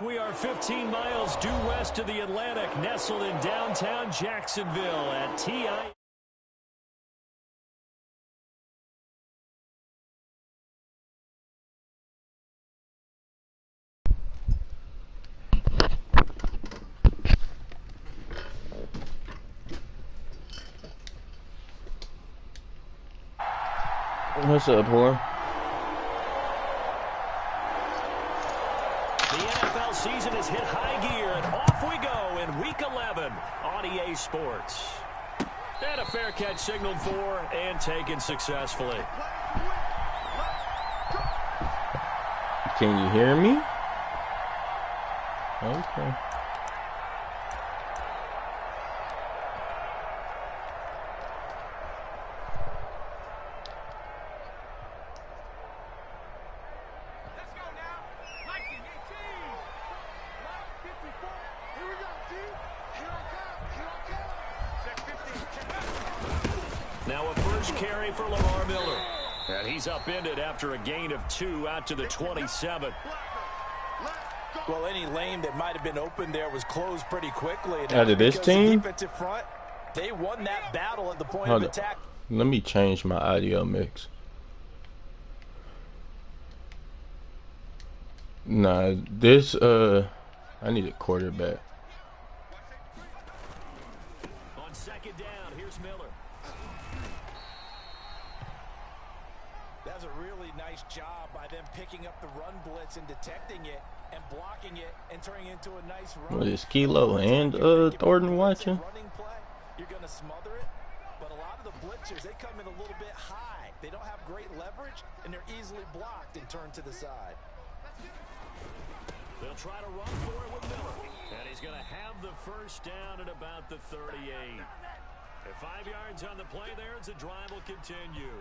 We are 15 miles due west of the Atlantic, nestled in downtown Jacksonville at TI. What's up, whore? The NFL season has hit high gear, and off we go in Week 11 on EA Sports. And a fair catch signaled for and taken successfully. Can you hear me? Okay. Now a first carry for Miller. And he's upended after a gain of 2 out to the 27. Well, any lane that might have been open there was closed pretty quickly. Out of this team? Defensive front, they won that battle at the point of attack. Let me change my audio mix. Nah, this, I need a quarterback. On second down, here's Miller. That's a really nice job by them picking up the run blitz and detecting it and blocking it and turning it into a nice run. What is Kilo and Thornton watching? Running play, you're going to smother it, but a lot of the blitzers, they come in a little bit high. They don't have great leverage, and they're easily blocked and turned to the side. They'll try to run for it with Miller. And he's going to have the first down at about the 38. At 5 yards on the play there, as the drive will continue.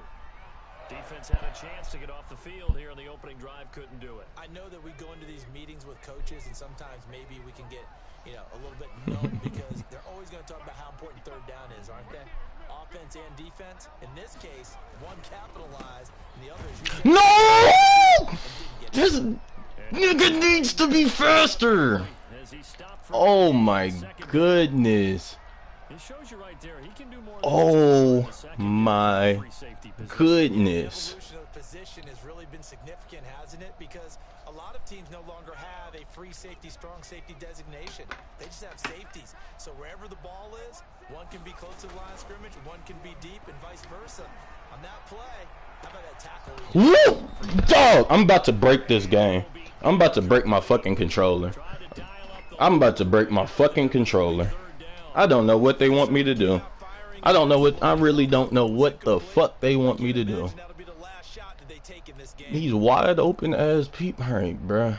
Defense had a chance to get off the field here in the opening drive, couldn't do it. I know that we go into these meetings with coaches, and sometimes maybe we can get, a little bit numb because they're always going to talk about how important third down is, aren't they? Offense and defense. In this case, one capitalized, and the other is No! This nigga needs to be faster. Oh my goodness. Oh my goodness. Position has really been significant, hasn't it? Because a lot of teams no longer have a free safety, strong safety designation. They just have safeties. So wherever the ball is, one can be close to the line of scrimmage, one can be deep, and vice versa. On that play, how about that tackle? Woo! Dog, I'm about to break this game. I'm about to break my fucking controller. I'm about to break my fucking controller. I don't know what they want me to do. I really don't know what the fuck they want me to do. These wide open ass people. Alright, bruh.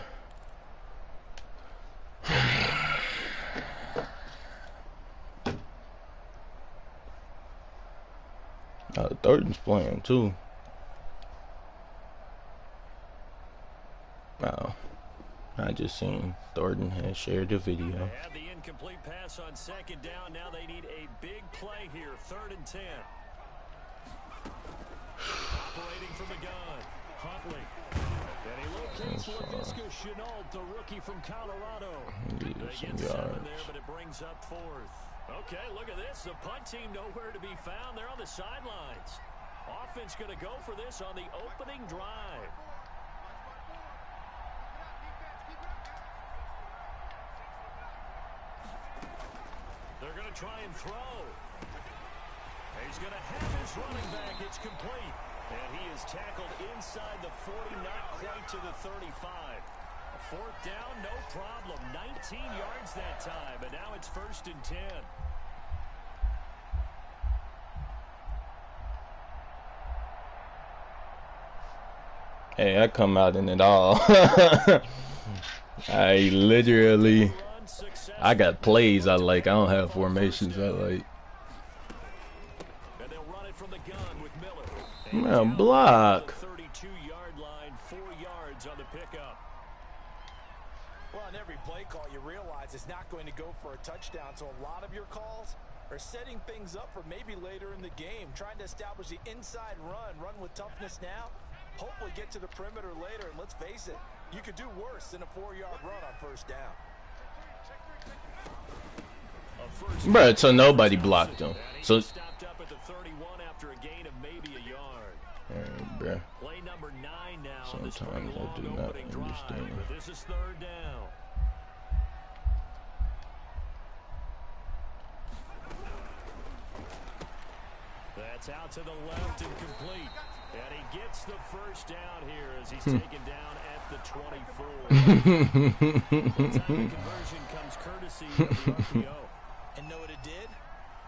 Thornton's playing too. Oh, I just seen Thornton has shared a video. They had the incomplete pass on second down. Now they need a big play here. 3rd and 10. Operating from the gun, Huntley. And he locates LaVisca Chenault, the rookie from Colorado. They get 7 there, but it brings up 4th. Okay, look at this. The punt team nowhere to be found. They're on the sidelines. Offense going to go for this on the opening drive. They're going to try and throw. He's going to have his running back. It's complete. And he is tackled inside the 40, not quite to the 35. A 4th down, no problem. 19 yards that time, and now it's 1st and 10. Hey, I come out in it all. I got plays I like. I don't have formations I like. And they'll run it from the gun with Miller. Man, block. 32-yard line, 4 yards on the pickup. Well, on every play call, you realize it's not going to go for a touchdown. So a lot of your calls are setting things up for maybe later in the game, trying to establish the inside run with toughness now. Hopefully get to the perimeter later, and let's face it, you could do worse than a 4-yard run on first down. Bruh, so nobody blocked him. So stopped up at the 31 after a gain of maybe a yard. alright, bruh. Play number 9 now. Sometimes I do not understand. This is third down. That's out to the left and complete. And he gets the first down here as he's taken down at the 24. The time conversion comes courtesy of the RPO. And know what it did?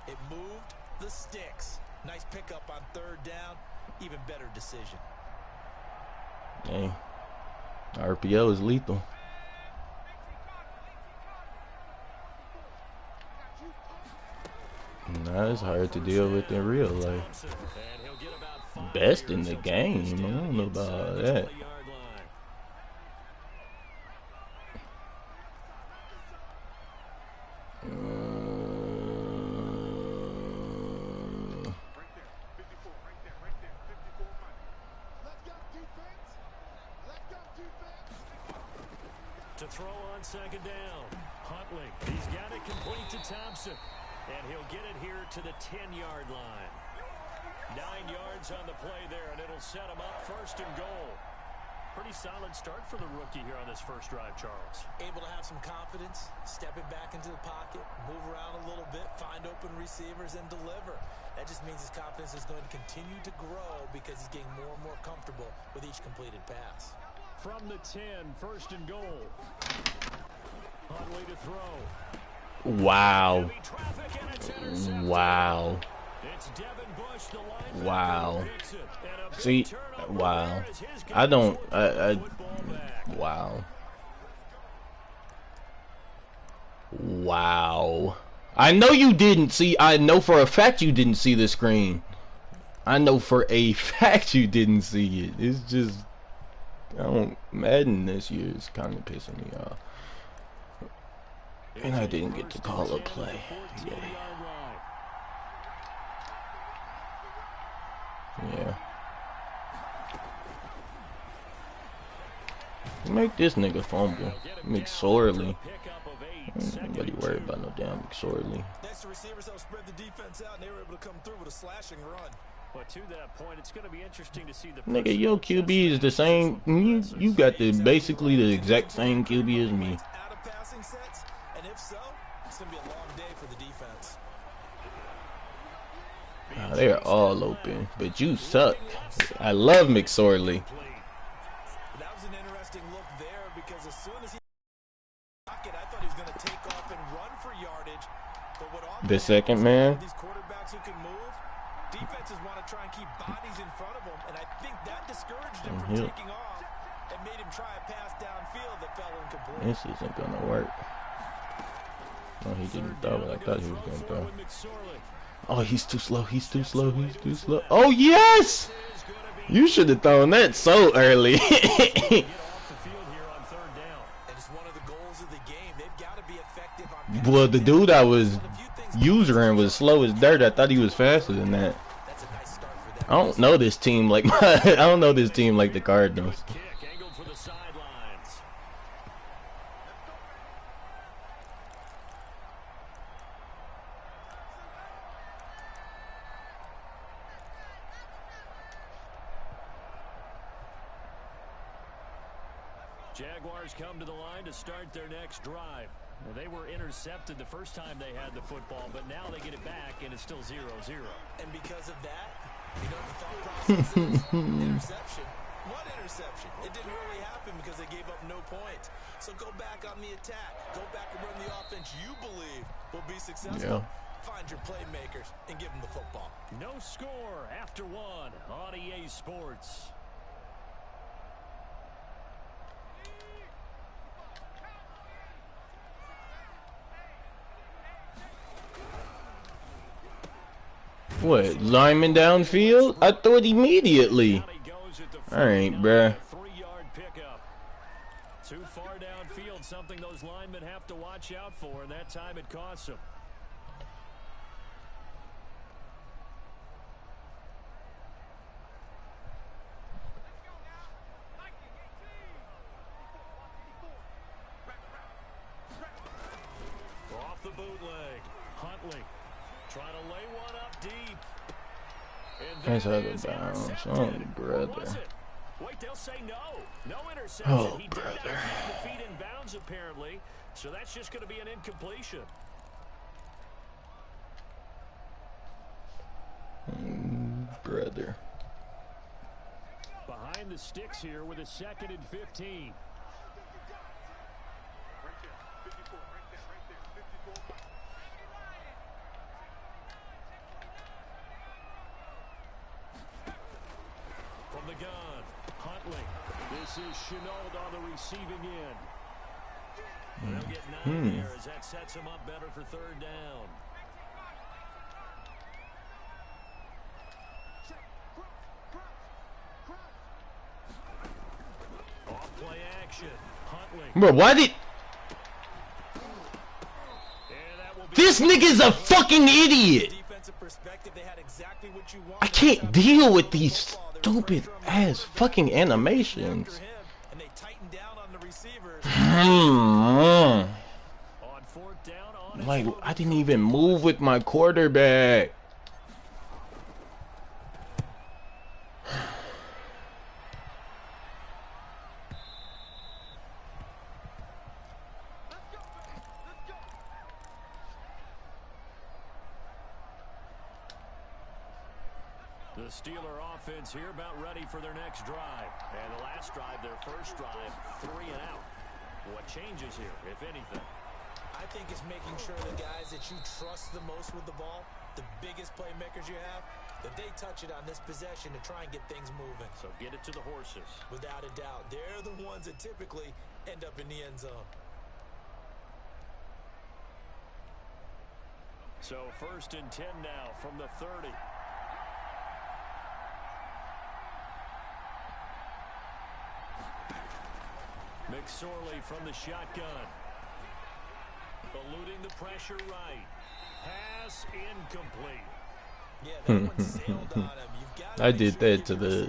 It moved the sticks. Nice pickup on third down. Even better decision. Hey, RPO is lethal. Nah, it's hard to deal with in real life. Best in the game. I don't know about all that. To throw on second down. Huntley. He's got it complete to Thompson. And he'll get it here to the 10-yard line. 9 yards on the play there, and it'll set him up first and goal. Pretty solid start for the rookie here on this first drive, Charles. Able to have some confidence, stepping back into the pocket, move around a little bit, find open receivers, and deliver. That just means his confidence is going to continue to grow because he's getting more and more comfortable with each completed pass. From the 10, first and goal. Huntley to throw. Wow. Wow. It's Devin Bush, the linebacker, Wow. who picks it. And a big See, turnover wow. there as his I don't, guys football back. wow. Wow. I know you didn't see, I know for a fact you didn't see the screen. I know for a fact you didn't see it. It's just, Madden this year is kind of pissing me off. And I didn't get to call a play. Yeah. Make this nigga fumble. McSorley. Nobody worried about no damn McSorley. Next receivers help spread the defense out, and they were able to come through with a slashing run. But to that point, it's going to be interesting to see the Nigga, your QB is the same. You got the basically the exact same QB as me. Out of passing sets, and if so, it's going to be a long day for the defense. They're all open, but you suck. I love McSorley. That was an interesting look there because as soon as he pocket, I thought he was going to take off and run for yardage. But what The second man. these quarterbacks who can move, defenses want to try and keep bodies in front of them, and I think that discouraged him from taking off and made him try a pass downfield that fell incomplete. This isn't gonna work. No, he didn't throw it. I thought he was gonna throw. Oh, he's too slow. He's too slow. He's too slow. Oh yes! You should have thrown that so early. Well, the dude I was using was slow as dirt. I thought he was faster than that. I don't know this team like I don't know this team like the Cardinals. Jaguars come to the line to start their next drive. Well, they were intercepted the first time they had the football, but now they get it back, and it's still 0-0. And because of that, you know what the thought process is? Interception. What interception? It didn't really happen because they gave up no points. So go back on the attack. Go back and run the offense you believe will be successful. Yeah. Find your playmakers and give them the football. No score after one on EA Sports. What, lineman downfield? I threw it immediately. Alright, bruh. 3-yard pickup. Too far downfield, something those linemen have to watch out for, and that time it costs them. deep. That's out of bounds. Oh, brother. Wait, they'll say no. No interception. Oh, He brother. did not keep the feet in bounds, apparently. So that's just going to be an incompletion. Brother. Behind the sticks here with a 2nd and 15. From the gun, Huntley. This is Chenault on the receiving end. They'll get 9 there as that sets him up better for 3rd down. Off play action. Huntley. Bro, why did... This nigga's a fucking idiot. I can't deal with these stupid ass fucking animations. Like, I didn't even move with my quarterback. The Steeler offense here about ready for their next drive. And the last drive, their first drive, 3 and out. What changes here, if anything? I think it's making sure the guys that you trust the most with the ball, the biggest playmakers you have, that they touch it on this possession to try and get things moving. So get it to the horses. Without a doubt. They're the ones that typically end up in the end zone. So 1st and 10 now from the 30. McSorley from the shotgun. Eluding the pressure right. Pass incomplete. Yeah, that one sailed on him. You've got I did that to the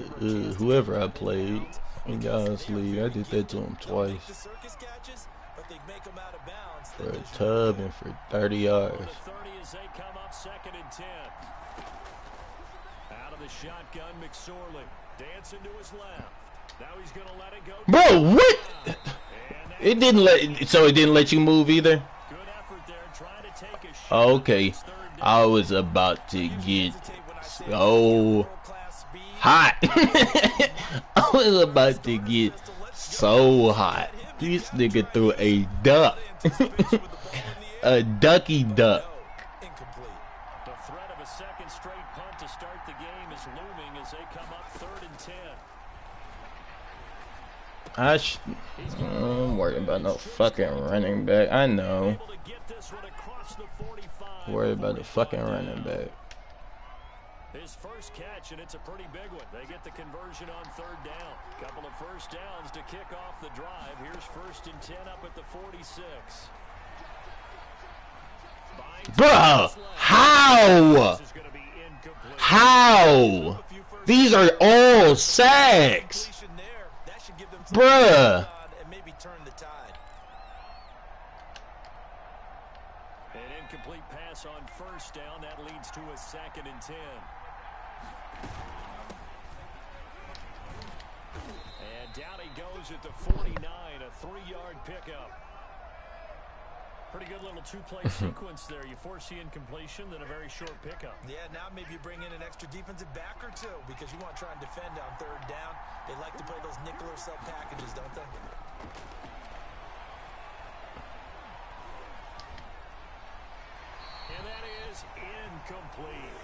whoever I played in God's League. I did that to him twice. the circus catches, but they make them out of bounds. For a tub and for 30 yards. The 30 as they come up 2nd and 10. Out of the shotgun, McSorley. Dancing to his left. Now he's going to let it go. Bro, what? It didn't let. So it didn't let you move either. Good effort there, trying to take a shot. Oh, okay, I was about to get so hot. I was about to get so hot. This nigga threw a duck, a ducky duck. The threat of a 2nd straight punt to start the game is looming as they come up 3rd and 10. I'm worried about no fucking running back. I know. Worried about the fucking running back. His first catch, and it's a pretty big one. They get the conversion on 3rd down. Couple of first downs to kick off the drive. Here's 1st and 10 up at the 46. Bruh, how? How? These are all sacks. Bruh. An incomplete pass on 1st down. That leads to a 2nd and 10. And down he goes at the 49, a 3-yard pickup. Pretty good little 2-play sequence there. You force the incompletion, then a very short pickup. Yeah, now maybe you bring in an extra defensive back or two because you want to try and defend on 3rd down. They like to play those nickel or sub packages, don't they? And that is incomplete.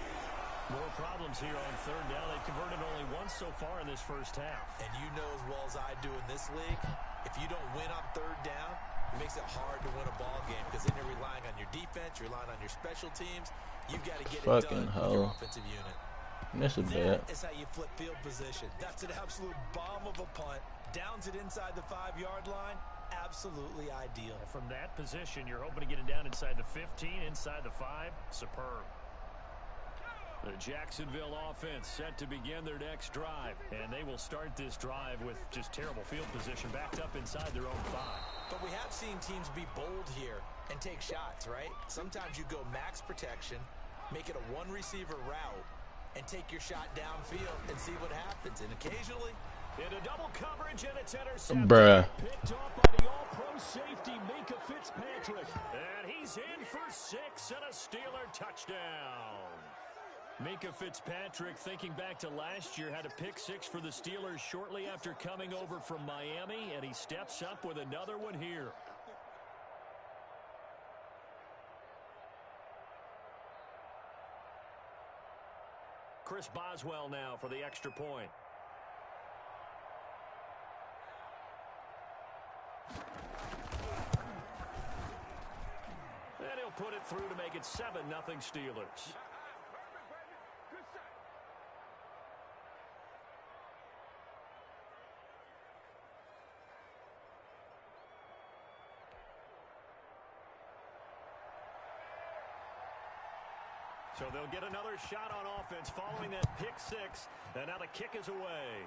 More problems here on 3rd down. They've converted only once so far in this first half. And you know as well as I do in this league, if you don't win on 3rd down, it makes it hard to win a ball game because then you're relying on your defense, you're relying on your special teams. You've got to get it done with your offensive unit. That's a bad. That is how you flip field position. That's an absolute bomb of a punt. Downs it inside the 5-yard line. Absolutely ideal. From that position, you're hoping to get it down inside the 15, inside the 5. Superb. The Jacksonville offense set to begin their next drive. And they will start this drive with just terrible field position backed up inside their own 5. But we have seen teams be bold here and take shots, right? Sometimes you go max protection. Make it a one-receiver route and take your shot downfield and see what happens. And occasionally, into double coverage, and it's intercepted. Bruh. Picked off by the all-pro safety, Minkah Fitzpatrick. And he's in for 6 and a Steeler touchdown. Minkah Fitzpatrick, thinking back to last year, had a pick 6 for the Steelers shortly after coming over from Miami, and he steps up with another one here. Chris Boswell now for the extra point. And he'll put it through to make it 7-0 Steelers. So they'll get another shot on offense following that pick 6. And now the kick is away.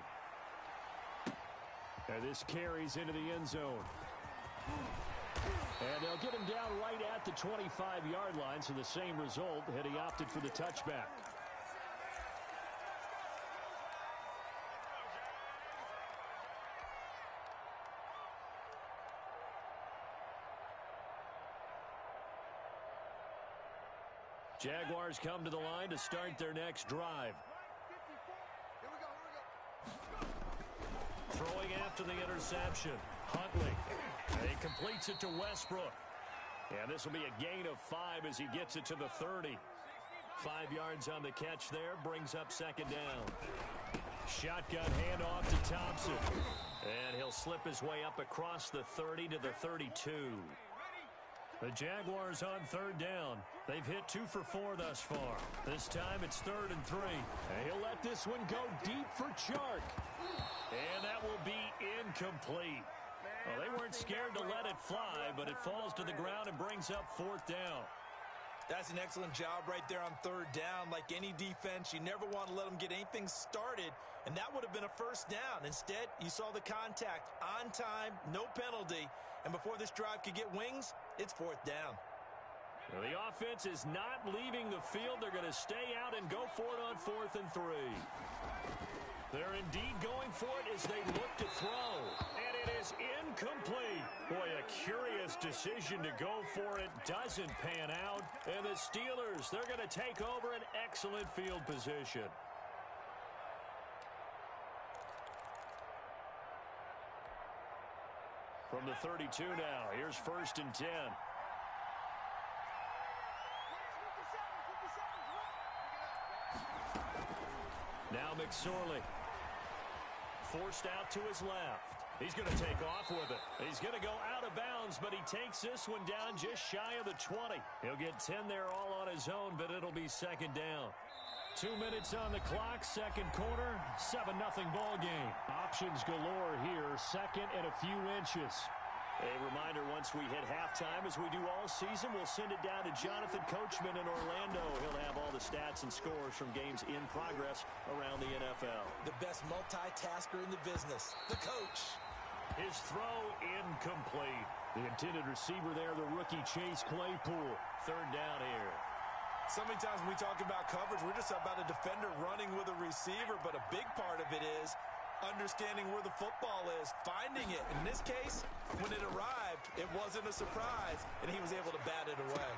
And this carries into the end zone. And they'll get him down right at the 25-yard line, so the same result had he opted for the touchback. Jaguars come to the line to start their next drive. Throwing after the interception. Huntley. And he completes it to Westbrook. And this will be a gain of 5 as he gets it to the 30. 5 yards on the catch there. Brings up second down. Shotgun handoff to Thompson. And he'll slip his way up across the 30 to the 32. The Jaguars on third down. They've hit 2 for 4 thus far. This time it's 3rd and 3. And he'll let this one go deep for Chark. And that will be incomplete. Well, they weren't scared to let it fly, but it falls to the ground and brings up 4th down. That's an excellent job right there on 3rd down. Like any defense, you never want to let them get anything started, and that would have been a 1st down. Instead, you saw the contact on time, no penalty, and before this drive could get wings, it's 4th down. Well, the offense is not leaving the field. They're going to stay out and go for it on 4th and 3. They're indeed going for it as they look to throw. And it is incomplete. Boy, a curious decision to go for it. Doesn't pan out. And the Steelers, they're going to take over an excellent field position. From the 32 now, here's 1st and 10. Now McSorley. Forced out to his left. He's going to take off with it. He's going to go out of bounds, but he takes this one down just shy of the 20. He'll get 10 there all on his own, but it'll be second down. 2 minutes on the clock, second quarter, 7-0 ball game. Options galore here, 2nd and a few inches. A reminder, once we hit halftime, as we do all season, we'll send it down to Jonathan Coachman in Orlando. He'll have all the stats and scores from games in progress around the NFL. The best multitasker in the business, the coach. His throw incomplete. The intended receiver there, the rookie Chase Claypool. 3rd down here. So many times when we talk about coverage, we're just about a defender running with a receiver, but a big part of it is understanding where the football is, finding it. In this case, when it arrived, it wasn't a surprise, and he was able to bat it away.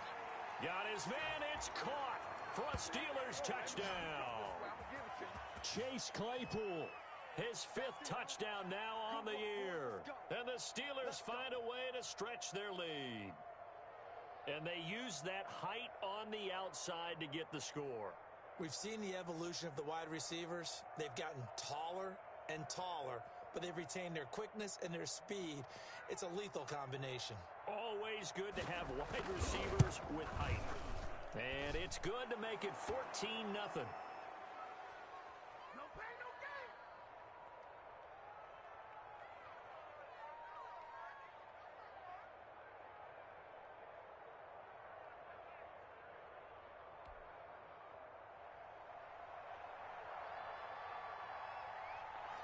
Got his man, it's caught for a Steelers touchdown. Chase Claypool, his 5th touchdown now on the year. And the Steelers find a way to stretch their lead. And they use that height on the outside to get the score. We've seen the evolution of the wide receivers. They've gotten taller and taller, but they've retained their quickness and their speed. It's a lethal combination. Always good to have wide receivers with height. And it's good to make it 14-0.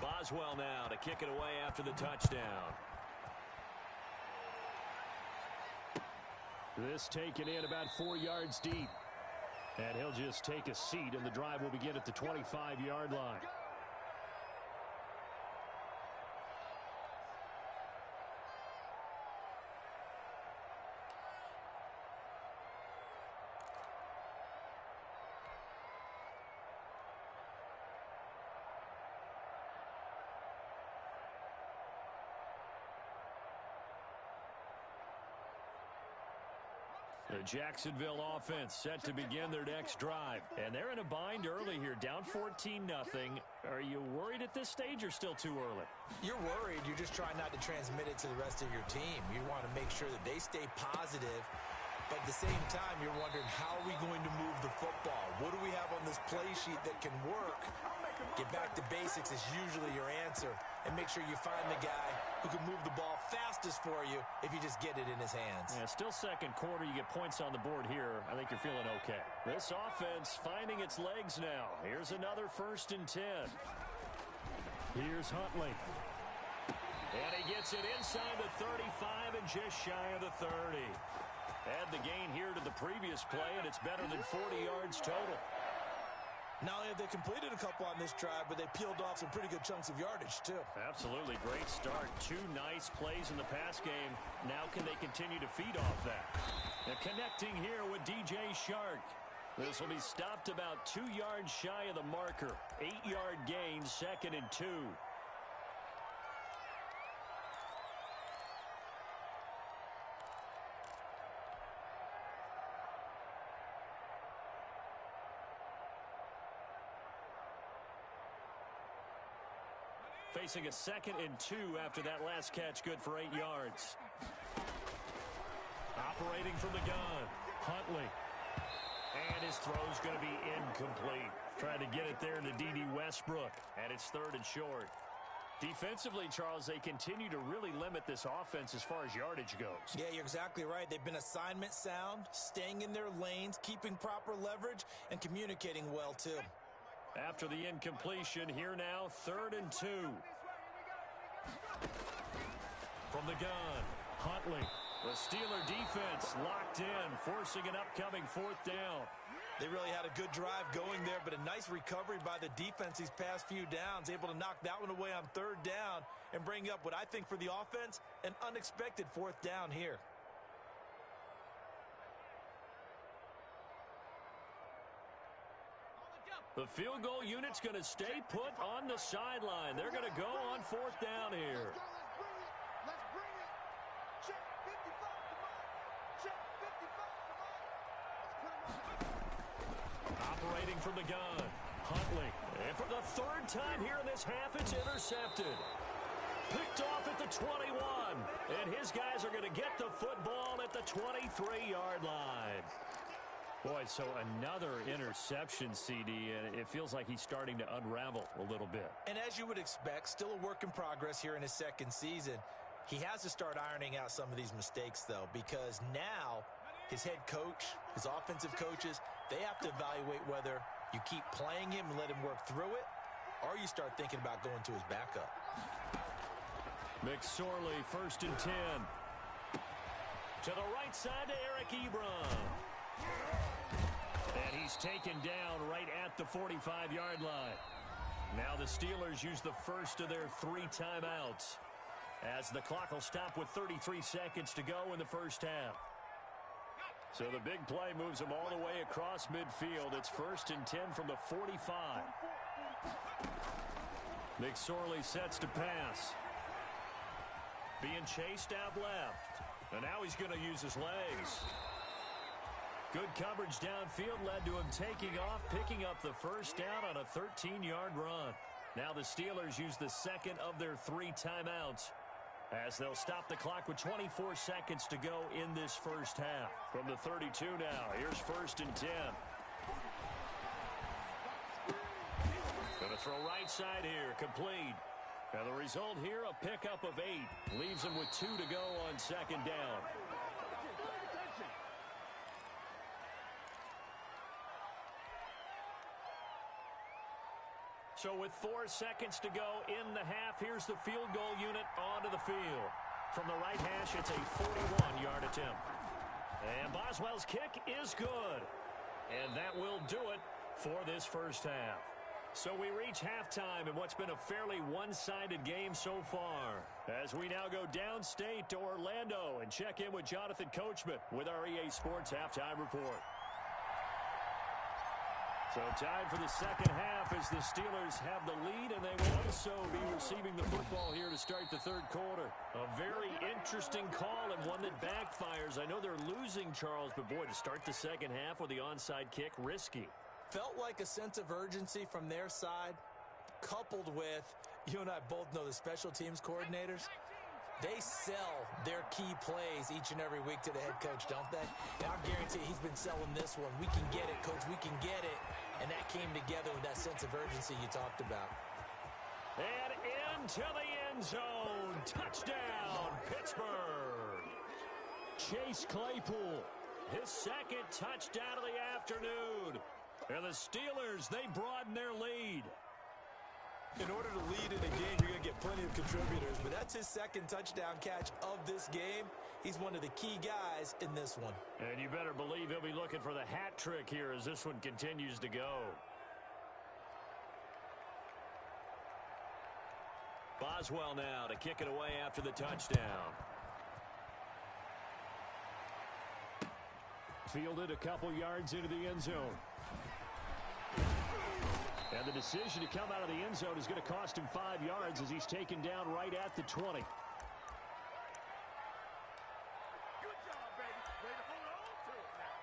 Boswell now to kick it away after the touchdown. This taken in about 4 yards deep. And he'll just take a seat, and the drive will begin at the 25-yard line. The Jacksonville offense set to begin their next drive. And they're in a bind early here, down 14-0. Are you worried at this stage or still too early? You're worried. You're just trying not to transmit it to the rest of your team. You want to make sure that they stay positive. But at the same time, you're wondering, how are we going to move the football? What do we have on this play sheet that can work? Get back to basics is usually your answer. And make sure you find the guy who can move the ball fastest for you if you just get it in his hands. Yeah, still second quarter. You get points on the board here. I think you're feeling okay. This offense finding its legs now. Here's another 1st and 10. Here's Huntley. And he gets it inside the 35 and just shy of the 30. Add the gain here to the previous play, and it's better than 40 yards total. Not only have they completed a couple on this drive, but they peeled off some pretty good chunks of yardage, too. Absolutely. Great start. 2 nice plays in the pass game. Now can they continue to feed off that? They're connecting here with DJ Shark. This will be stopped about 2 yards shy of the marker. 8-yard gain, 2nd and 2. Facing a 2nd and 2 after that last catch, good for 8 yards. Operating from the gun, Huntley. And his throw's going to be incomplete. Trying to get it there to D.D. Westbrook, and it's 3rd and short. Defensively, Charles, they continue to really limit this offense as far as yardage goes. Yeah, you're exactly right. They've been assignment sound, staying in their lanes, keeping proper leverage, and communicating well, too. After the incompletion, here now, 3rd and 2. From the gun, Huntley. The Steeler defense locked in, forcing an upcoming 4th down. They really had a good drive going there, but a nice recovery by the defense these past few downs, able to knock that one away on 3rd down and bring up what I think for the offense, an unexpected 4th down here. The field goal unit's going to stay put on the sideline. They're going to go on 4th down here. Let's bring it. Check 55. Come on. Check 55. Come on. Operating from the gun, Huntley. And for the 3rd time here in this half, it's intercepted. Picked off at the 21. And his guys are going to get the football at the 23-yard line. Boy, so another interception, CD, and it feels like he's starting to unravel a little bit. And as you would expect, still a work in progress here in his 2nd season. He has to start ironing out some of these mistakes, though, because now his head coach, his offensive coaches, they have to evaluate whether you keep playing him and let him work through it, or you start thinking about going to his backup. McSorley, 1st and 10. To the right side to Eric Ebron. And he's taken down right at the 45-yard line. Now the Steelers use the first of their 3 timeouts, as the clock will stop with 33 seconds to go in the first half. So the big play moves them all the way across midfield. It's 1st and 10 from the 45. McSorley sets to pass. Being chased out left. And now he's going to use his legs. Good coverage downfield led to him taking off, picking up the 1st down on a 13-yard run. Now the Steelers use the 2nd of their 3 timeouts, as they'll stop the clock with 24 seconds to go in this first half. From the 32 now, here's 1st and 10. Gonna throw right side here, complete. And the result here, a pickup of 8. Leaves him with 2 to go on 2nd down. So with 4 seconds to go in the half, here's the field goal unit onto the field. From the right hash, it's a 41-yard attempt. And Boswell's kick is good. And that will do it for this first half. So we reach halftime in what's been a fairly one-sided game so far. As we now go downstate to Orlando and check in with Jonathan Coachman with our EA Sports Halftime Report. So time for the second half as the Steelers have the lead, and they will also be receiving the football here to start the third quarter. A very interesting call and one that backfires. I know they're losing, Charles, but boy, to start the second half with the onside kick, risky. Felt like a sense of urgency from their side, coupled with, you and I both know the special teams coordinators. They sell their key plays each and every week to the head coach, don't they? And I guarantee he's been selling this one. We can get it, coach. We can get it. And that came together with that sense of urgency you talked about. And into the end zone. Touchdown, Pittsburgh. Chase Claypool, his second touchdown of the afternoon. And the Steelers, they broaden their lead. In order to lead in a game, you're going to get plenty of contributors, but that's his second touchdown catch of this game. He's one of the key guys in this one. And you better believe he'll be looking for the hat trick here as this one continues to go. Boswell now to kick it away after the touchdown. Fielded a couple yards into the end zone. And the decision to come out of the end zone is going to cost him 5 yards as he's taken down right at the 20. Good job, baby. Way to hold on to it now.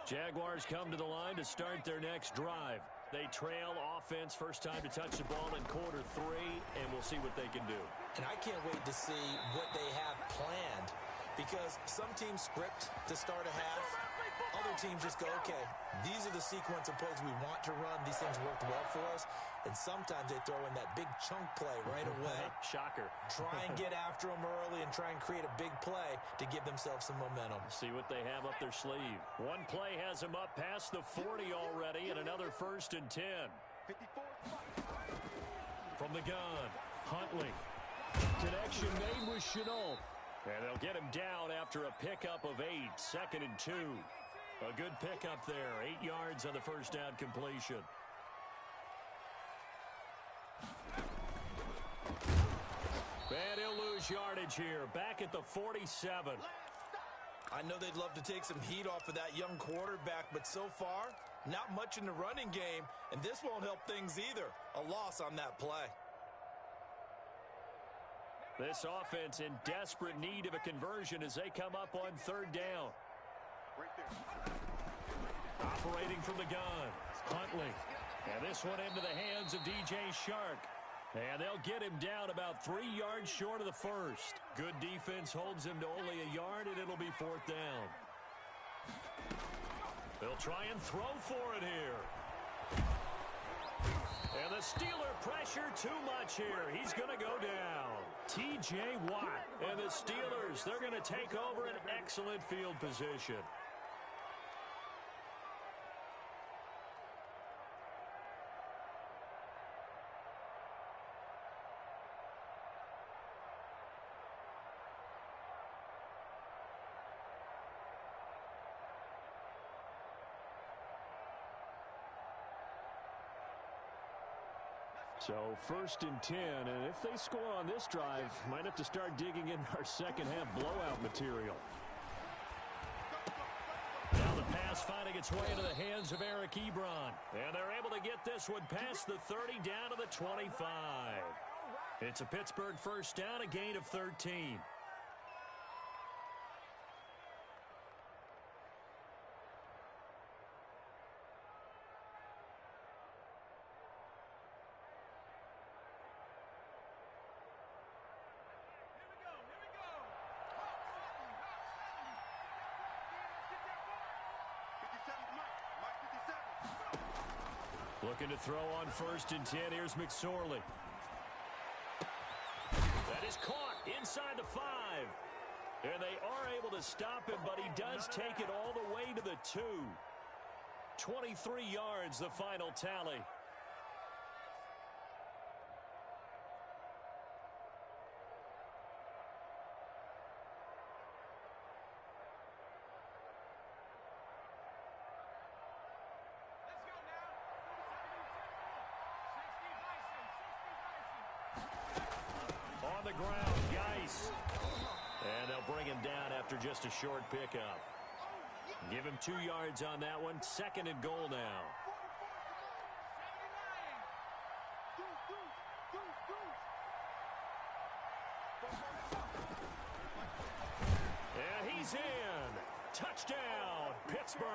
Jaguars come to the line to start their next drive. They trail offense, first time to touch the ball in quarter 3, and we'll see what they can do. And I can't wait to see what they have planned, because some teams script to start a half. Other teams just go, okay, these are the sequence of plays we want to run. These things worked well for us. And sometimes they throw in that big chunk play right away. Shocker. Try and get after them early and try and create a big play to give themselves some momentum. See what they have up their sleeve. One play has them up past the 40 already, and another 1st and 10. 54. From the gun, Huntley. Connection made with Chenault. And they'll get him down after a pickup of 8, 2nd and 2. A good pickup there, 8 yards on the first down completion. And he'll lose yardage here, back at the 47. I know they'd love to take some heat off of that young quarterback, but so far, not much in the running game, and this won't help things either. A loss on that play. This offense in desperate need of a conversion as they come up on 3rd down. Right there. Operating from the gun, Huntley. And this one into the hands of DJ Shark. And they'll get him down about 3 yards short of the first. Good defense holds him to only a yard, and it'll be 4th down. They'll try and throw for it here. And the Steeler pressure too much here. He's going to go down. T.J. Watt. And the Steelers, they're going to take over an excellent field position. So 1st and 10, and if they score on this drive, might have to start digging in our second half blowout material. Now the pass finding its way into the hands of Eric Ebron. And they're able to get this one past the 30 down to the 25. It's a Pittsburgh first down, a gain of 13. Looking to throw on 1st and 10. Here's McSorley. That is caught inside the 5. And they are able to stop him, but he does take it all the way to the 2. 23 yards, the final tally. On the ground, Geis. And they'll bring him down after just a short pickup. Give him 2 yards on that one. 2nd and goal now. And he's in. Touchdown, Pittsburgh.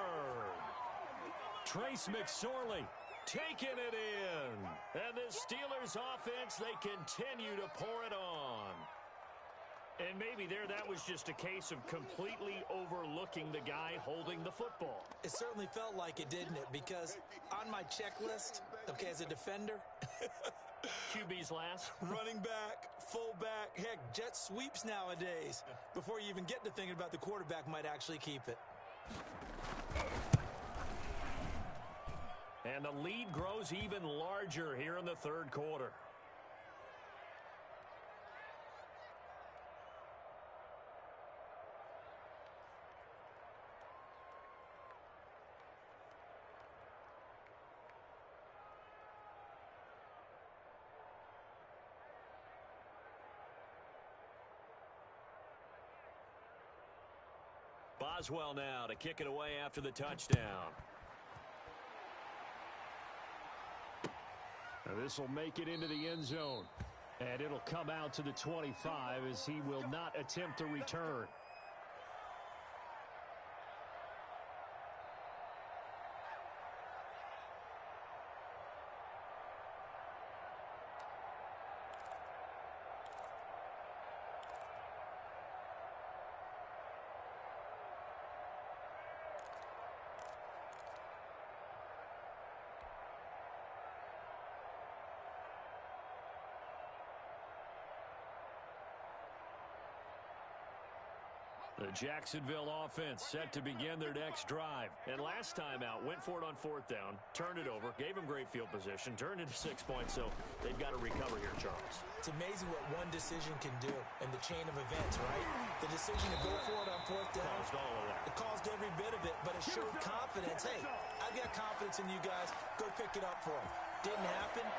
Trace McSorley taking it in. And the Steelers offense, they continue to pour it on. And maybe that was just a case of completely overlooking the guy holding the football. It certainly felt like it, didn't it? Because on my checklist, okay, as a defender, QB's last. running back, fullback, heck, jet sweeps nowadays. Before you even get to thinking about the quarterback might actually keep it. And the lead grows even larger here in the 3rd quarter. Boswell now to kick it away after the touchdown. This will make it into the end zone. And it'll come out to the 25 as he will not attempt to return. The Jacksonville offense set to begin their next drive. And last time out, went for it on 4th down, turned it over, gave him great field position, turned it to 6 points, so they've got to recover here, Charles. It's amazing what one decision can do in the chain of events, right? The decision to go for it on 4th down. Caused all of that. It caused every bit of it, but it showed confidence. Hey, I've got confidence in you guys. Go pick it up for them. Didn't happen.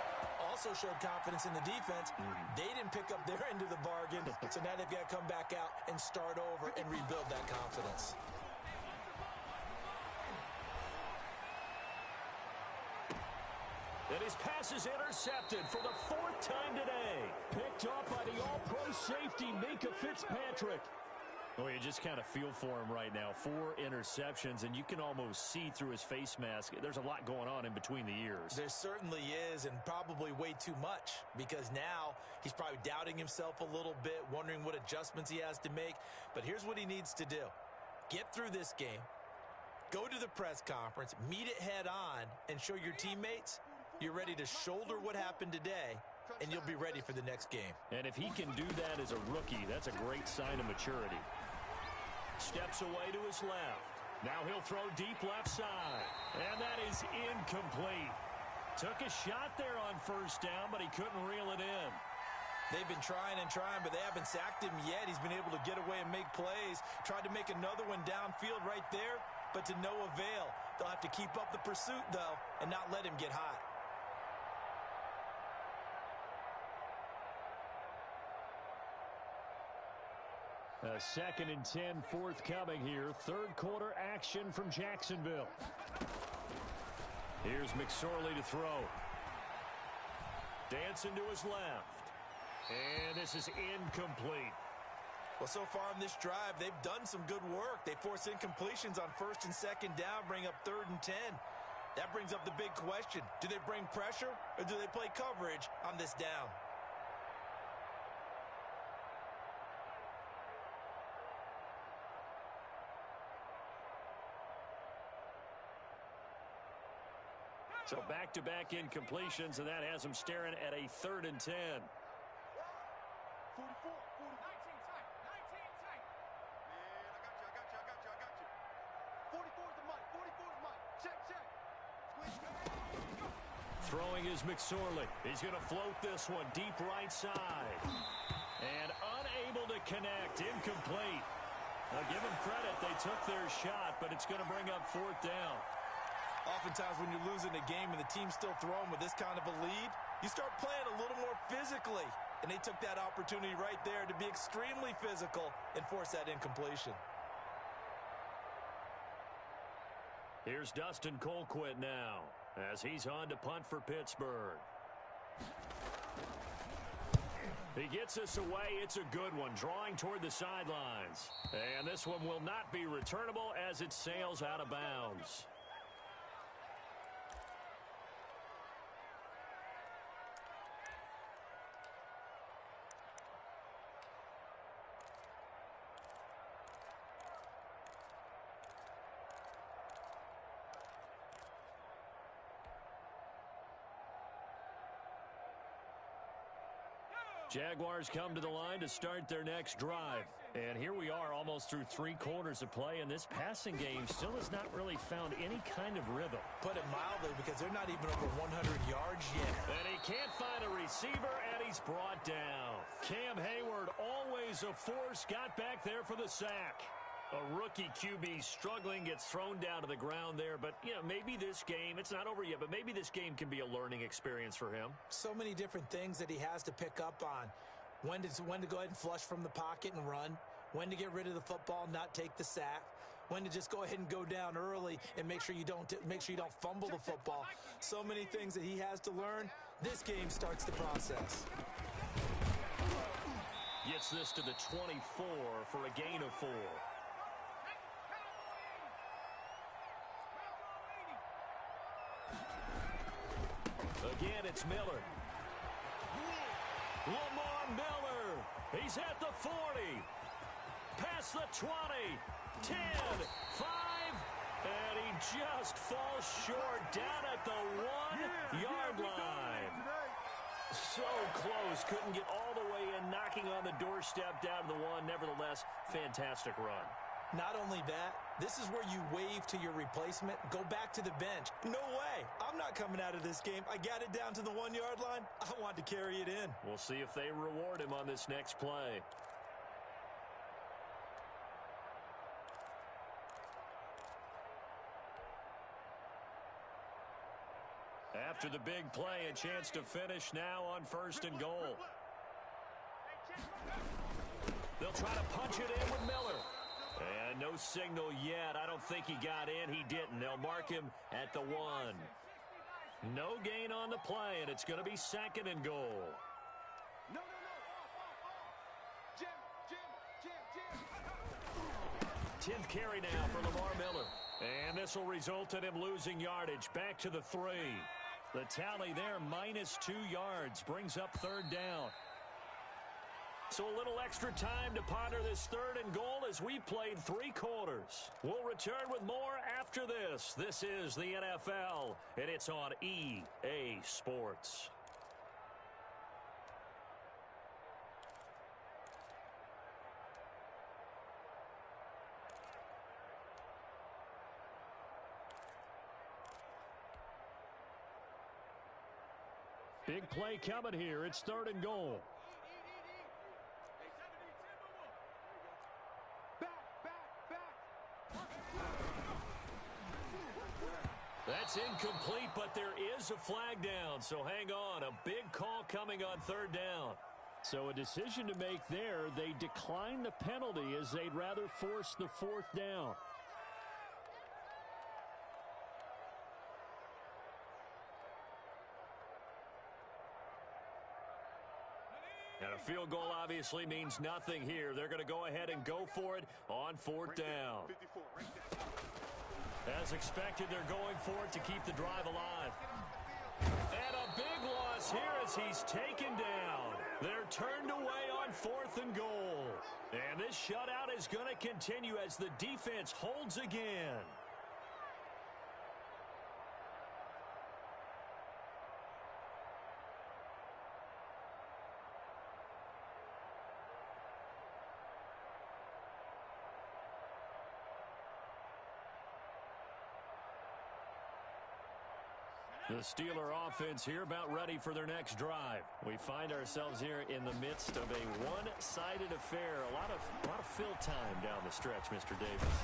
Also showed confidence in the defense. They didn't pick up their end of the bargain, so now they've got to come back out and start over and rebuild that confidence. And his pass is intercepted for the 4th time today. Picked off by the all-pro safety, Minka Fitzpatrick. Well, you just kind of feel for him right now. 4 interceptions, and you can almost see through his face mask. There's a lot going on in between the ears. There certainly is, and probably way too much, because now he's probably doubting himself a little bit, wondering what adjustments he has to make. But here's what he needs to do. Get through this game, go to the press conference, meet it head on, and show your teammates you're ready to shoulder what happened today, and you'll be ready for the next game. And if he can do that as a rookie, that's a great sign of maturity. Steps away to his left. Now he'll throw deep left side. And that is incomplete. Took a shot there on 1st down, but he couldn't reel it in. They've been trying and trying, but they haven't sacked him yet. He's been able to get away and make plays. Tried to make another one downfield right there, but to no avail. They'll have to keep up the pursuit, though, and not let him get hot. A 2nd and 10 forthcoming here. 3rd quarter action from Jacksonville. Here's McSorley to throw. Dancing to his left. And this is incomplete. Well, so far on this drive, they've done some good work. They force incompletions on 1st and 2nd down, bring up 3rd and 10. That brings up the big question. Do they bring pressure or do they play coverage on this down? So back-to-back incompletions, and that has him staring at a 3rd and 10. Throwing is McSorley. He's going to float this one deep right side. And unable to connect. Incomplete. Now, give them credit. They took their shot, but it's going to bring up 4th down. Oftentimes when you're losing a game and the team's still throwing with this kind of a lead, you start playing a little more physically. And they took that opportunity right there to be extremely physical and force that incompletion. Here's Dustin Colquitt now as he's on to punt for Pittsburgh. He gets us away. It's a good one, drawing toward the sidelines. And this one will not be returnable as it sails out of bounds. Jaguars come to the line to start their next drive. And here we are almost through 3 quarters of play, and this passing game still has not really found any kind of rhythm. Put it mildly, because they're not even over 100 yards yet. And he can't find a receiver, and he's brought down. Cam Hayward, always a force, got back there for the sack. A rookie QB struggling, gets thrown down to the ground there. But, you know, maybe this game, it's not over yet, but maybe this game can be a learning experience for him. So many different things that he has to pick up on. When to go ahead and flush from the pocket and run. When to get rid of the football, not take the sack. When to just go ahead and go down early and make sure you don't fumble the football. So many things that he has to learn. This game starts the process. Gets this to the 24 for a gain of 4. Again, it's Miller. Lamar Miller. He's at the 40. Past the 20. 10. 5. And he just falls short down at the 1-yard line. So close. Couldn't get all the way in. Knocking on the doorstep down to the 1. Nevertheless, fantastic run. Not only that, this is where you wave to your replacement, go back to the bench. No way. I'm not coming out of this game. I got it down to the 1-yard line. I want to carry it in. We'll see if they reward him on this next play. After the big play, a chance to finish now on 1st and goal. They'll try to punch it in with Miller. And no signal yet. I don't think he got in. He didn't. They'll mark him at the 1. No gain on the play, and it's going to be 2nd and goal. No. Jim. 10th carry now for Lamar Miller. And this will result in him losing yardage. Back to the 3. The tally there, -2 yards. Brings up 3rd down. So a little extra time to ponder this 3rd and goal as we've played 3 quarters. We'll return with more after this. This is the NFL, and it's on EA Sports. Big play coming here. It's 3rd and goal. That's incomplete, but there is a flag down, so hang on. A big call coming on 3rd down. So a decision to make there. They decline the penalty as they'd rather force the 4th down. And a field goal obviously means nothing here. They're going to go ahead and go for it on 4th down. As expected, they're going for it to keep the drive alive. And a big loss here as he's taken down. They're turned away on 4th and goal. And this shutout is going to continue as the defense holds again. The Steeler offense here about ready for their next drive. We find ourselves here in the midst of a one-sided affair. A lot of fill time down the stretch, Mr. Davis.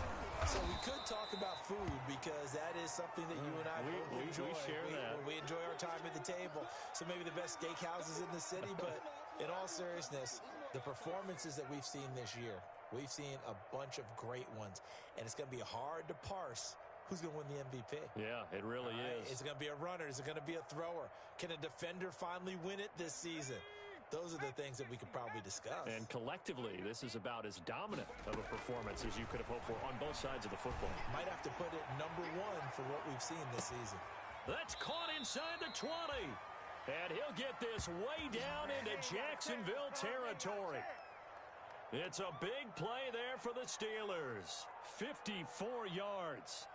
So we could talk about food because that is something that you and I both enjoy. We share that. We enjoy our time at the table. So maybe the best steakhouses in the city, but in all seriousness, the performances that we've seen this year, we've seen a bunch of great ones, and it's going to be hard to parse who's going to win the MVP. Yeah, it really is. Is it going to be a runner? Is it going to be a thrower? Can a defender finally win it this season? Those are the things that we could probably discuss. And collectively, this is about as dominant of a performance as you could have hoped for on both sides of the football. Might have to put it number one for what we've seen this season. That's caught inside the 20. And he'll get this way down into Jacksonville territory. It's a big play there for the Steelers. 54 yards.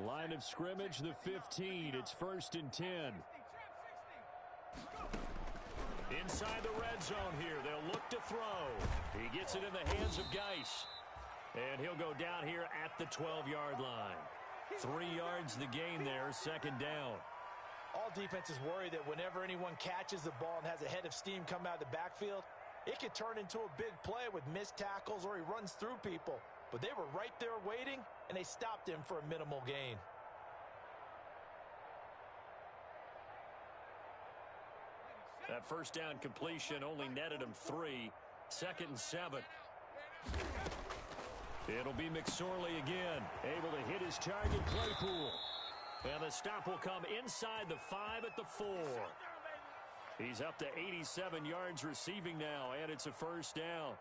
Line of scrimmage, the 15. It's 1st and 10. Inside the red zone here. They'll look to throw. He gets it in the hands of Geis. And he'll go down here at the 12-yard line. 3 yards the gain there, 2nd down. All defenses worry that whenever anyone catches the ball and has a head of steam come out of the backfield, it could turn into a big play with missed tackles or he runs through people. But they were right there waiting, and they stopped him for a minimal gain. That 1st down completion only netted him 3. 2nd and 7. It'll be McSorley again, able to hit his target, Claypool. And the stop will come inside the 5 at the 4. He's up to 87 yards receiving now, and it's a 1st down.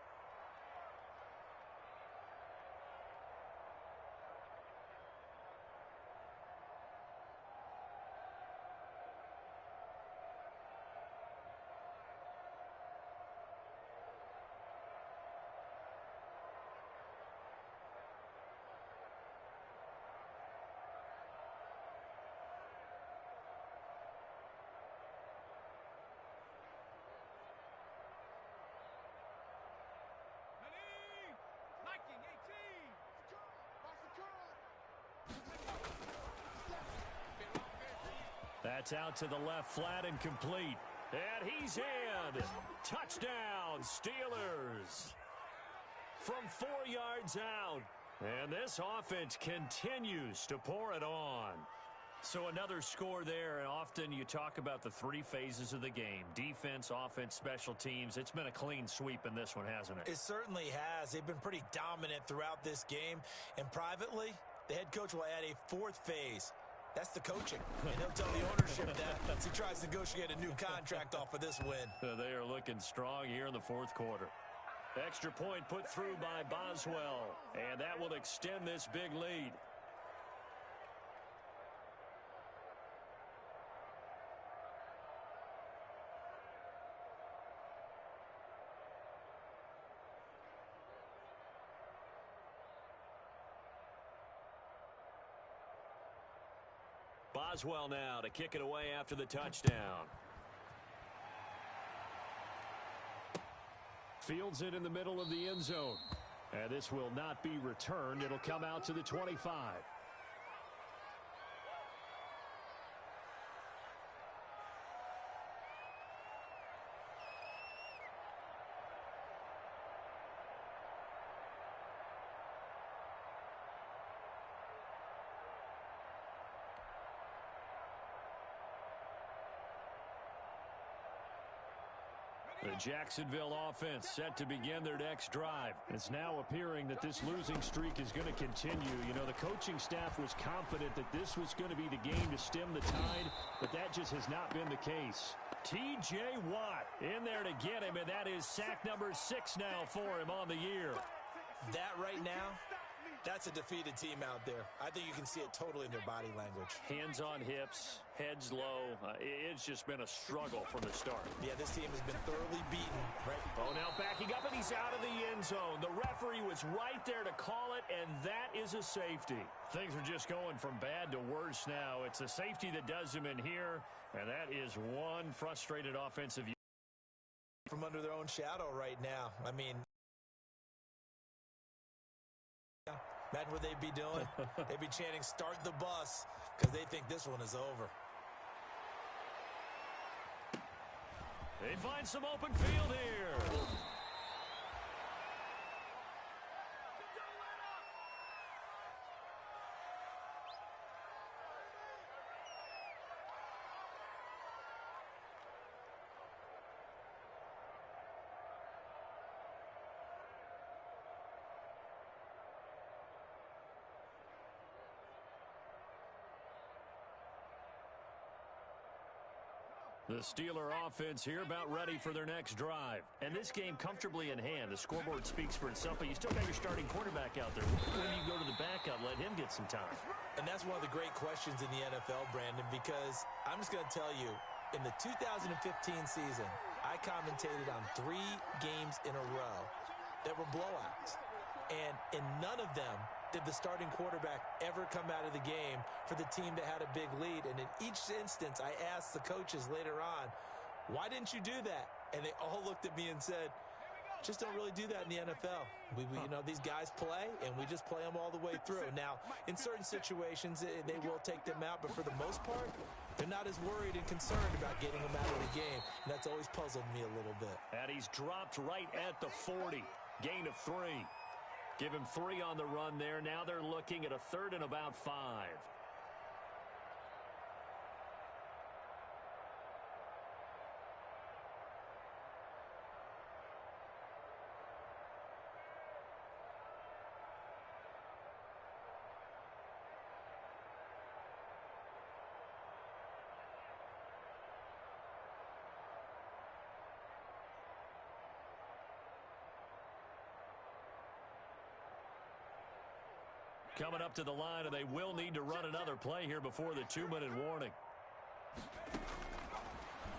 That's out to the left, flat and complete. And he's in. Touchdown, Steelers. From 4 yards out. And this offense continues to pour it on. So another score there, and often you talk about the 3 phases of the game. Defense, offense, special teams. It's been a clean sweep in this one, hasn't it? It certainly has. They've been pretty dominant throughout this game. And privately, the head coach will add a 4th phase. That's the coaching. And he'll tell the ownership that as he tries to negotiate a new contract off of this win. They are looking strong here in the 4th quarter. Extra point put through by Boswell. And that will extend this big lead. Boswell now to kick it away after the touchdown. Fields it in the middle of the end zone. And this will not be returned. It'll come out to the 25. The Jacksonville offense set to begin their next drive. It's now appearing that this losing streak is going to continue. You know, the coaching staff was confident that this was going to be the game to stem the tide, but that just has not been the case. T.J. Watt in there to get him, and that is sack number 6 now for him on the year. That right now, that's a defeated team out there. I think you can see it totally in their body language. Hands on hips, heads low. It's just been a struggle from the start. Yeah, this team has been thoroughly beaten. Right? Oh, now backing up, and he's out of the end zone. The referee was right there to call it, and that is a safety. Things are just going from bad to worse now. It's a safety that does him in here, and that is one frustrated offensive from under their own shadow right now. I mean, imagine what they'd be doing. They'd be chanting, "Start the bus," because they think this one is over. They find some open field here. The Steeler offense here about ready for their next drive. And this game comfortably in hand. The scoreboard speaks for itself, but you still got your starting quarterback out there. When you go to the backup, let him get some time. And that's one of the great questions in the NFL, Brandon, because I'm just going to tell you, in the 2015 season, I commentated on 3 games in a row that were blowouts. And in none of them did the starting quarterback ever come out of the game for the team that had a big lead. And in each instance, I asked the coaches later on, why didn't you do that? And they all looked at me and said, just don't really do that in the NFL. You know, these guys play, and we just play them all the way through. Now, in certain situations, they will take them out, but for the most part, they're not as worried and concerned about getting them out of the game. And that's always puzzled me a little bit. And he's dropped right at the 40. Gain of 3. Give him 3 on the run there. Now they're looking at a 3rd and about 5. Coming up to the line, and they will need to run another play here before the 2-minute warning.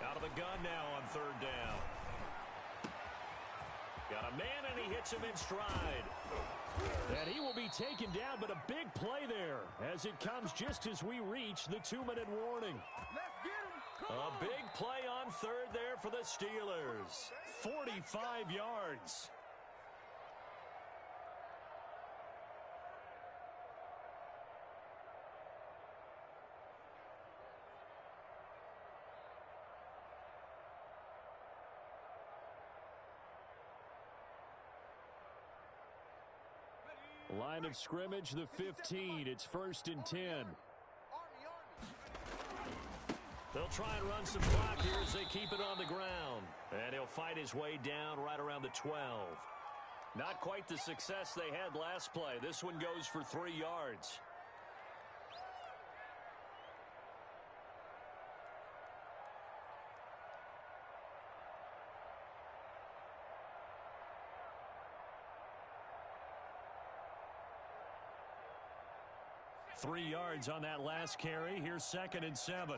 Out of the gun now on 3rd down. Got a man, and he hits him in stride. And he will be taken down, but a big play there as it comes just as we reach the 2-minute warning. A big play on 3rd there for the Steelers. 45 yards. Line of scrimmage, the 15. It's 1st and 10. They'll try and run some clock here as they keep it on the ground. And he'll fight his way down right around the 12. Not quite the success they had last play. This one goes for 3 yards. Three yards on that last carry. Here's 2nd and 7.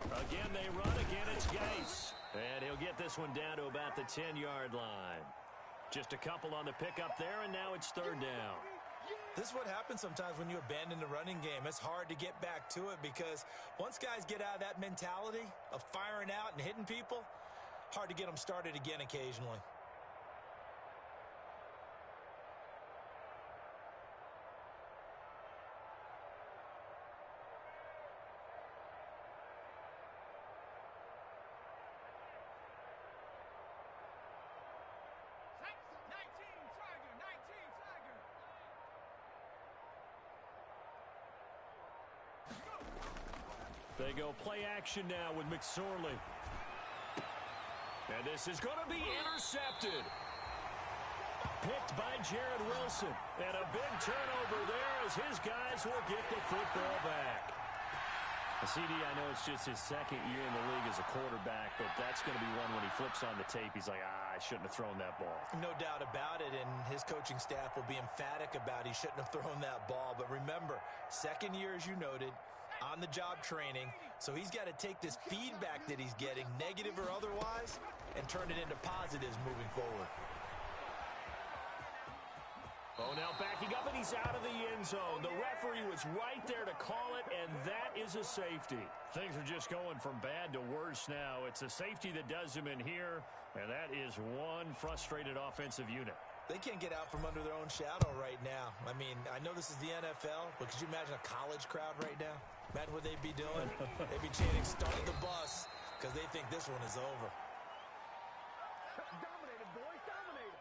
Again, they run. Again, it's Gase. And he'll get this one down to about the 10-yard line. Just a couple on the pickup there, and now it's 3rd down. This is what happens sometimes when you abandon the running game. It's hard to get back to it because once guys get out of that mentality of firing out and hitting people, hard to get them started again occasionally. They go play action now with McSorley. And this is going to be intercepted. Picked by Jared Wilson. And a big turnover there as his guys will get the football back. CD, I know it's just his 2nd year in the league as a quarterback, but that's going to be one when he flips on the tape. He's like, I shouldn't have thrown that ball. No doubt about it, and his coaching staff will be emphatic about he shouldn't have thrown that ball. But remember, 2nd year, as you noted, on-the-job training, so he's got to take this feedback that he's getting, negative or otherwise, and turn it into positives moving forward. Oh, now backing up, and he's out of the end zone. The referee was right there to call it, and that is a safety. Things are just going from bad to worse now. It's a safety that does him in here, and that is one frustrated offensive unit. They can't get out from under their own shadow right now. I mean, I know this is the NFL, but could you imagine a college crowd right now? Imagine what they'd be doing. They'd be chanting, "Start the bus," because they think this one is over. Dominated, boys, dominated.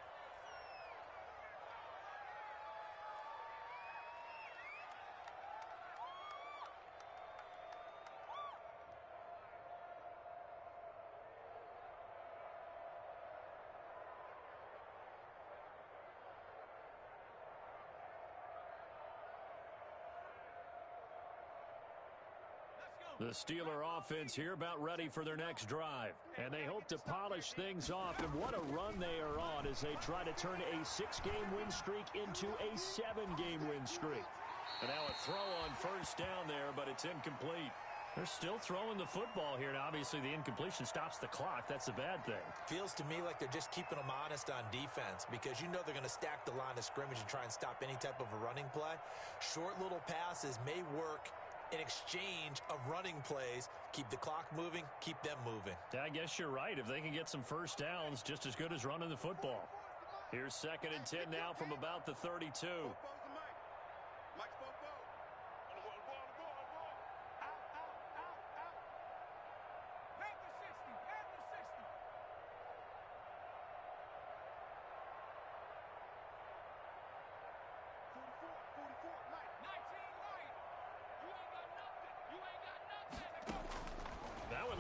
The Steeler offense here about ready for their next drive. And they hope to polish things off. And what a run they are on as they try to turn a 6-game win streak into a 7-game win streak. And now a throw on first down there, but it's incomplete. They're still throwing the football here. Now, obviously, the incompletion stops the clock. That's a bad thing. Feels to me like they're just keeping them honest on defense because you know they're going to stack the line of scrimmage and try and stop any type of a running play. Short little passes may work in exchange of running plays. Keep the clock moving, keep them moving. I guess you're right. If they can get some first downs, just as good as running the football. Here's 2nd and 10 now from about the 32.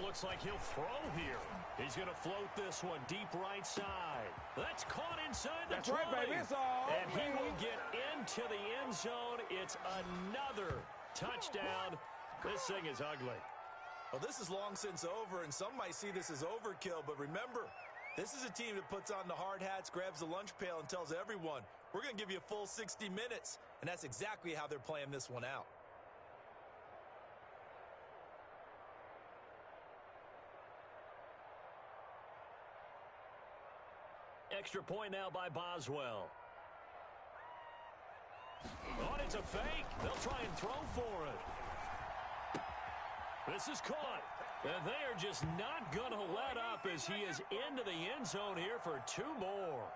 Looks like he'll throw here. He's going to float this one deep right side. That's caught inside the 20. Right, baby. It's all and he will get into the end zone. It's another touchdown. This thing is ugly. Well, this is long since over, and some might see this as overkill. But remember, this is a team that puts on the hard hats, grabs the lunch pail, and tells everyone, we're going to give you a full 60 minutes. And that's exactly how they're playing this one out. Extra point now by Boswell. Oh, it's a fake. They'll try and throw for it. This is caught. And they are just not going to let up as he is into the end zone here for 2 more.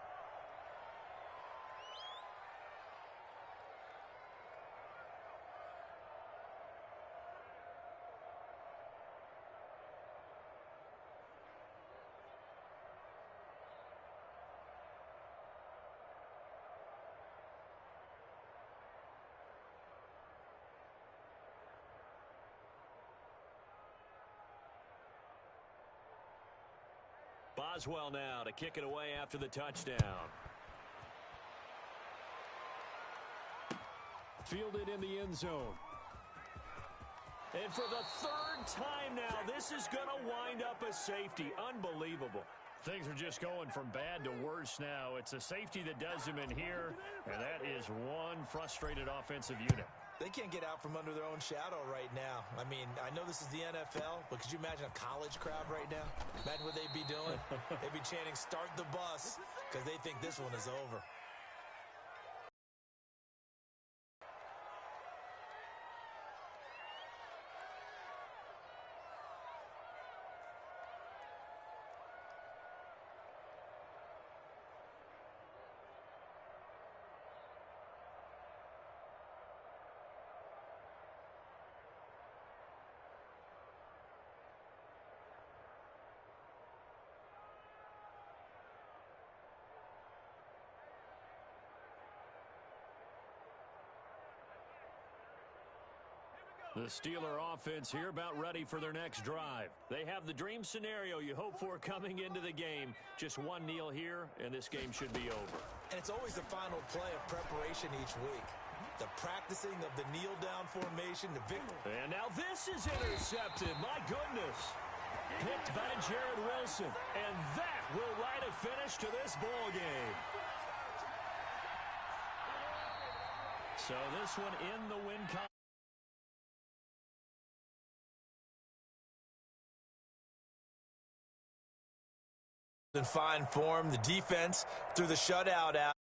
Boswell now to kick it away after the touchdown. Fielded in the end zone. And for the 3rd time now, this is going to wind up a safety. Unbelievable. Things are just going from bad to worse now. It's a safety that does him in here, and that is one frustrated offensive unit. They can't get out from under their own shadow right now. I mean, I know this is the NFL, but could you imagine a college crowd right now? Imagine what they'd be doing. They'd be chanting, "Start the bus," because they think this one is over. The Steeler offense here about ready for their next drive. They have the dream scenario you hope for coming into the game. Just one kneel here, and this game should be over. And it's always the final play of preparation each week. The practicing of the kneel-down formation, the victory. And now this is intercepted. My goodness. Picked by Jared Wilson. And that will write a finish to this ball game. So this one in the win column. In fine form, the defense through the shutout out.